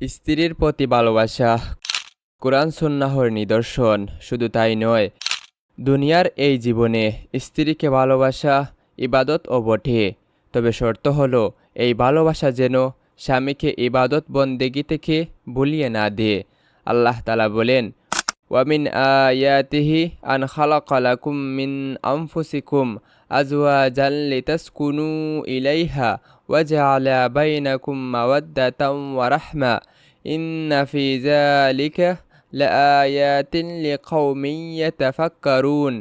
স্ত্রীর প্রতি ভালোবাসা কোরআন সুন্নাহর নিদর্শন। শুধু তাই নয়, দুনিয়ার এই জীবনে স্ত্রীকে ভালোবাসা ইবাদত ও বটে। তবে শর্ত হলো এই ভালোবাসা যেন স্বামীকে ইবাদত বন্দেগী থেকে ভুলিয়ে না দিয়ে। আল্লাহ তাআলা বলেন, ওয়ামিন আয়াতিহি আন খালাকা লাকুম মিন আনফুসিকুম আজওয়াজান লিতাসকুনু ইলাইহা ওয়া জাআলা বাইনাকুম মাওয়াদ্দাতাম ওয়া রাহমা ইন্না ফি যালিকা লাআয়াতিন লিকাওমিন ইয়াতাফাক্কারুন।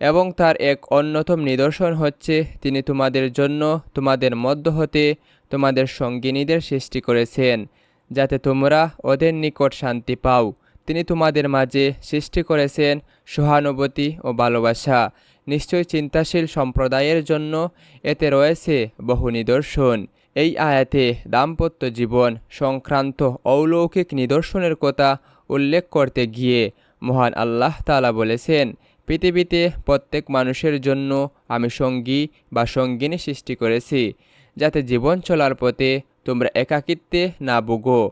এবং তার এক অন্যতম নিদর্শন হচ্ছে তিনি তোমাদের জন্য তোমাদের মধ্য হতে তোমাদের সঙ্গিনীদের সৃষ্টি করেছেন, যাতে তোমরা ওদের নিকট শান্তি পাও। তিনি তোমাদের মাঝে সৃষ্টি করেছেন সহানুভূতি ও ভালোবাসা। নিশ্চয় চিন্তাশীল সম্প্রদায়ের জন্য এতে রয়েছে বহু নিদর্শন। এই আয়াতে দাম্পত্য জীবন সংক্রান্ত অলৌকিক নিদর্শনের কথা উল্লেখ করতে গিয়ে মহান আল্লাহ তাআলা বলেছেন, পৃথিবীতে প্রত্যেক মানুষের জন্য আমি সঙ্গী বা সঙ্গিনী সৃষ্টি করেছি, যাতে জীবন চলার পথে তোমরা একাকিত্বে না ভোগো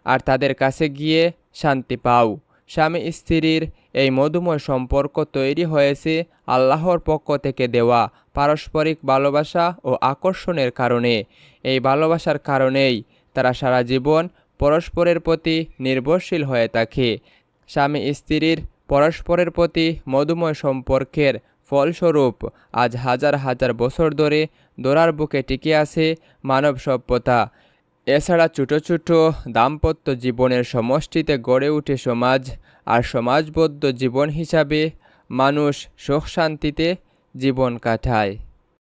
আর তাদের কাছে গিয়ে শান্তি পাও। স্বামী স্ত্রীর এই মধুময় সম্পর্ক তৈরি হয়েছে আল্লাহর পক্ষ থেকে দেওয়া পারস্পরিক ভালোবাসা ও আকর্ষণের কারণে। এই ভালোবাসার কারণেই তারা সারা জীবন পরস্পরের প্রতি নির্ভরশীল হয়ে থাকে। স্বামী স্ত্রীর পরস্পরের প্রতি মধুময় সম্পর্কের ফলস্বরূপ আজ হাজার হাজার বছর ধরে দোরার বুকে টিকে আছে মানব সভ্যতা। এছাড়া ছোট ছোট দাম্পত্য জীবনের সমষ্টিতে গড়ে ওঠে সমাজ, আর সমাজবদ্ধ জীবন হিসাবে মানুষ সুখ শান্তিতে জীবন কাটায়।